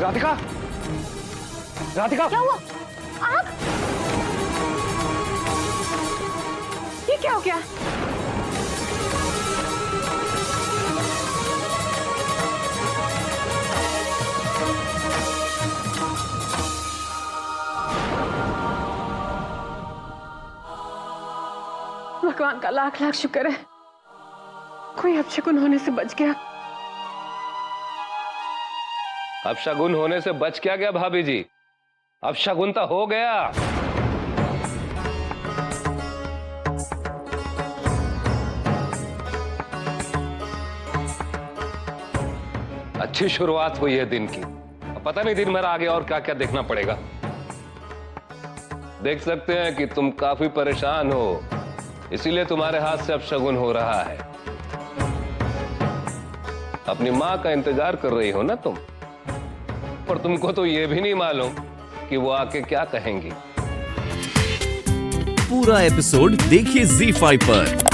राधिका, राधिका, क्या हुआ? आप? ये क्या हो गया? भगवान का लाख लाख शुक्र है, कोई अपशगुन होने से बच गया। अपशगुन होने से बच क्या गया भाभी जी? अपशगुन तो हो गया। अच्छी शुरुआत हुई है दिन की। पता नहीं दिन भर आगे और क्या क्या देखना पड़ेगा। देख सकते हैं कि तुम काफी परेशान हो, इसीलिए तुम्हारे हाथ से अपशगुन हो रहा है। अपनी मां का इंतजार कर रही हो ना तुम, पर तुमको तो यह भी नहीं मालूम कि वो आके क्या कहेंगी। पूरा एपिसोड देखिए ZEE5 पर।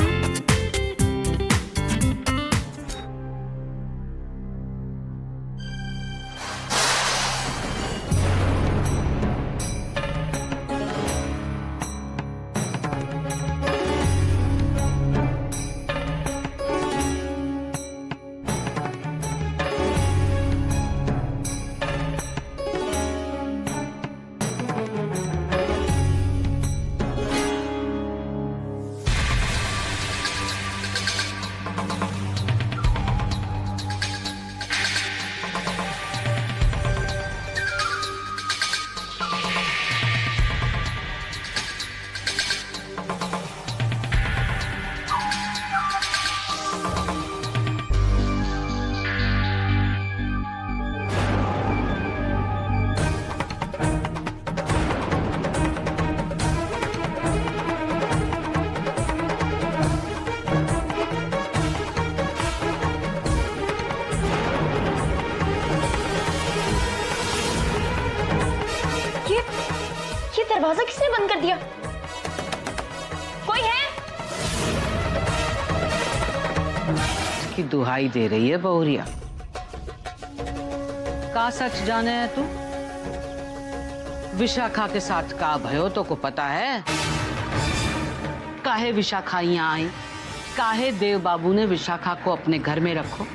दरवाजा किसने बंद कर दिया? कोई है? की दुहाई दे रही है बहुरिया। का सच जाने है तू? विशाखा के साथ का भयो तो को पता है? काहे विशाखा यहाँ आई? काहे देव बाबू ने विशाखा को अपने घर में रखो?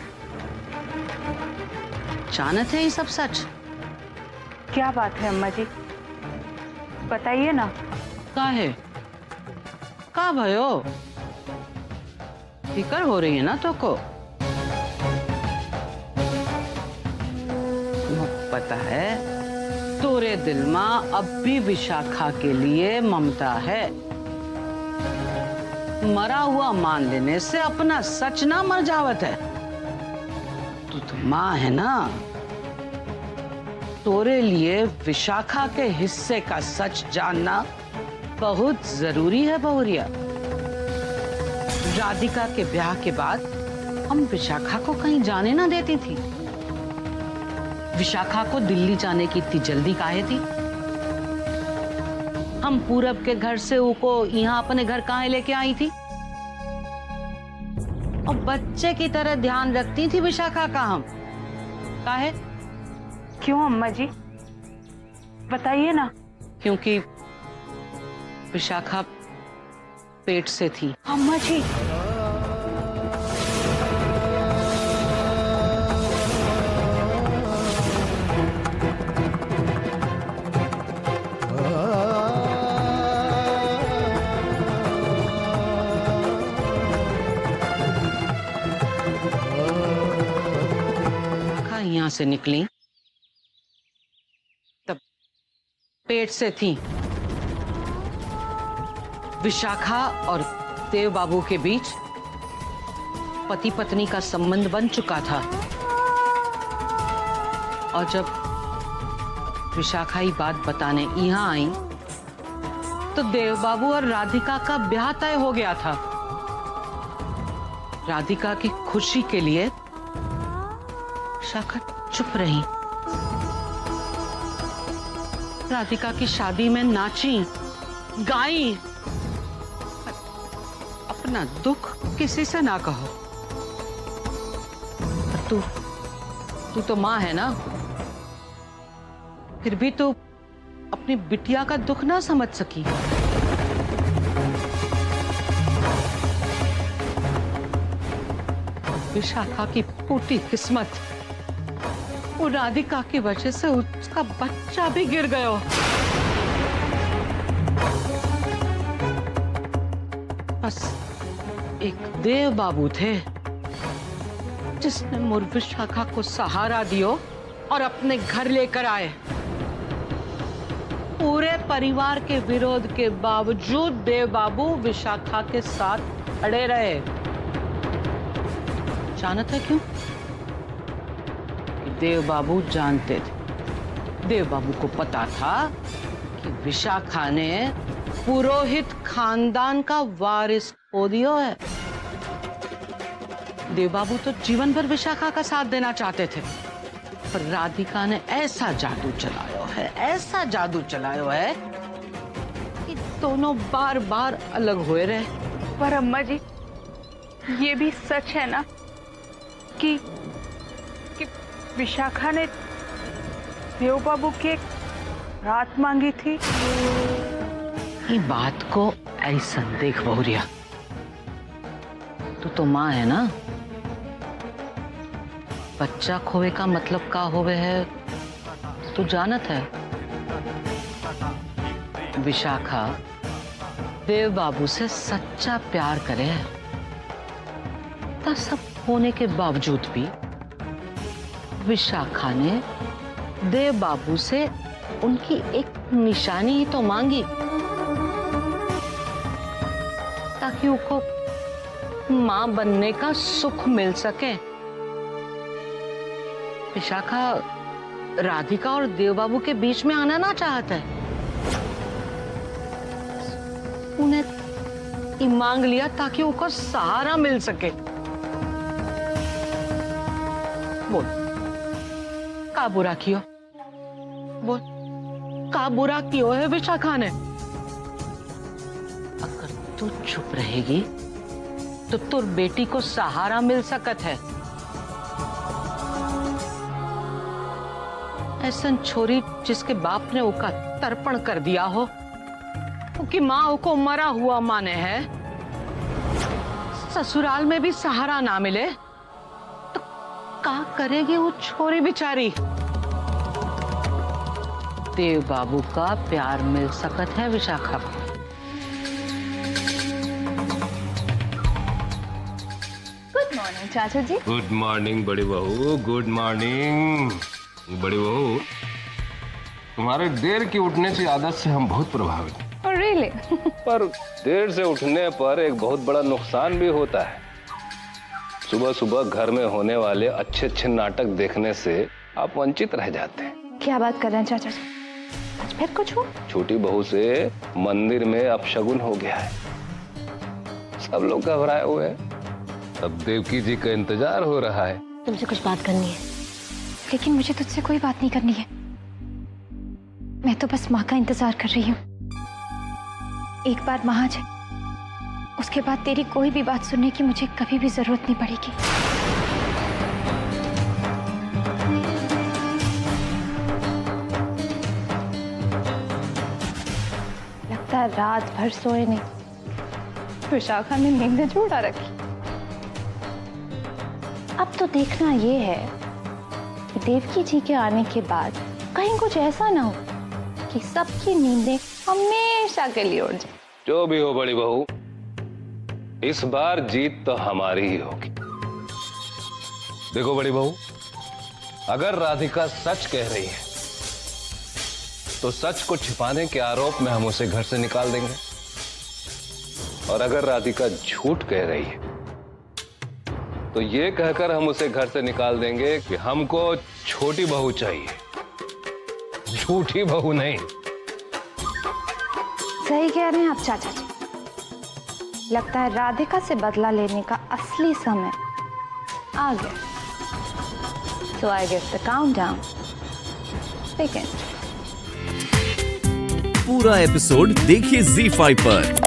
जानते हैं ये सब सच? क्या बात है अम्मा जी, बताइए ना। काहे? का भयो? फिकर हो रही है ना तो को? पता है तोरे दिल में अब भी विशाखा के लिए ममता है। मरा हुआ मान लेने से अपना सच ना मर जावत है। तू तो माँ है ना, तोरे लिए विशाखा के हिस्से का सच जानना बहुत जरूरी है बहुरिया। राधिका के ब्याह के बाद हम विशाखा को कहीं जाने ना देती थी। विशाखा को दिल्ली जाने की इतनी जल्दी काहे थी? हम पूरब के घर से उको यहाँ अपने घर काहे लेके आई थी? और बच्चे की तरह ध्यान रखती थी विशाखा का हम। काहे? क्यों अम्मा जी, बताइए ना। क्योंकि विशाखा पेट से थी। अम्मा जी, यहाँ से निकली तब पेट से थी। विशाखा और देव बाबू के बीच पति पत्नी का संबंध बन चुका था। और जब विशाखा ही बात बताने यहाँ आई तो देव बाबू और राधिका का ब्याह तय हो गया था। राधिका की खुशी के लिए विशाखा चुप रही। राधिका की शादी में नाची, गाई। अपना दुख किसी से ना कहो। तू तो माँ है ना, फिर भी तो अपनी बिटिया का दुख ना समझ सकी। विशाखा की फूटी किस्मत, वो राधिका की वजह से उसका बच्चा भी गिर गया। बस एक देव बाबू थे जिसने मुर विशाखा को सहारा दियो और अपने घर लेकर आए। पूरे परिवार के विरोध के बावजूद देव बाबू विशाखा के साथ खड़े रहे। जानते हैं क्यों? कि देव बाबू जानते थे, देव बाबू को पता था कि विशाखा ने पुरोहित खानदान का वारिस खो दिया है। देव बाबू तो जीवन भर विशाखा का साथ देना चाहते थे, पर राधिका ने ऐसा जादू चलाया है, ऐसा जादू चलाया है कि दोनों बार बार अलग हुए रहे। पर अम्मा जी, ये भी सच है ना कि विशाखा ने देव बाबू की एक रात मांगी थी? ये बात को ऐसा देख बहुरिया, तू तो माँ है ना, बच्चा खोवे का मतलब का होवे है तू जानत है। विशाखा देव बाबू से सच्चा प्यार करे है, ता सब होने के बावजूद भी विशाखा ने देव बाबू से उनकी एक निशानी ही तो मांगी, ताकि उनको मां बनने का सुख मिल सके। विशाखा राधिका और देवबाबू के बीच में आना ना चाहता है, उन्हें ये मांग लिया ताकि उनको सहारा मिल सके। बोल, का बुरा कियो? बोल, का बुरा कियो है विशाखा ने? अगर तू चुप रहेगी तो तुर बेटी को सहारा मिल सकत है। ऐसा छोरी जिसके बाप ने उसका तर्पण कर दिया हो, उसकी माँ को मरा हुआ माने है, ससुराल में भी सहारा ना मिले तो क्या करेगी वो छोरी बेचारी? देव बाबू का प्यार मिल सकत है विशाखा को। गुड मॉर्निंग चाचा जी। गुड मॉर्निंग बड़ी बहू, गुड मॉर्निंग बड़ी बहू। तुम्हारे देर की उठने की आदत से हम बहुत प्रभावित हैं। Really? पर देर से उठने पर एक बहुत बड़ा नुकसान भी होता है। सुबह सुबह घर में होने वाले अच्छे अच्छे नाटक देखने से आप वंचित रह जाते हैं। क्या बात कर रहे हैं चाचा जी? आज फिर कुछ हुआ? छोटी बहू से मंदिर में अपशगुन हो गया है, सब लोग घबराए हुए हैं। अब देवकी जी का इंतजार हो रहा है। तुमसे कुछ बात करनी है, लेकिन मुझे तुझसे कोई बात नहीं करनी है। मैं तो बस माँ का इंतजार कर रही हूँ। एक बार माँ आ जाए, उसके बाद तेरी कोई भी बात सुनने की मुझे कभी भी जरूरत नहीं पड़ेगी। लगता है रात भर सोए नहीं, विशाखा ने नींद छुड़ा रखी। अब तो देखना ये है कि देवकी जी के आने के बाद कहीं कुछ ऐसा ना हो कि सबकी नींदें हमेशा के लिए उड़ जाए। जो भी हो बड़ी बहू, इस बार जीत तो हमारी ही होगी। देखो बड़ी बहू, अगर राधिका सच कह रही है तो सच को छिपाने के आरोप में हम उसे घर से निकाल देंगे, और अगर राधिका झूठ कह रही है तो ये कहकर हम उसे घर से निकाल देंगे कि हमको छोटी बहू चाहिए, झूठी बहू नहीं। सही कह रहे हैं आप चाचा जी। लगता है राधिका से बदला लेने का असली समय आ गया। So I guess the countdown begins. पूरा एपिसोड देखिए ZEE5 पर।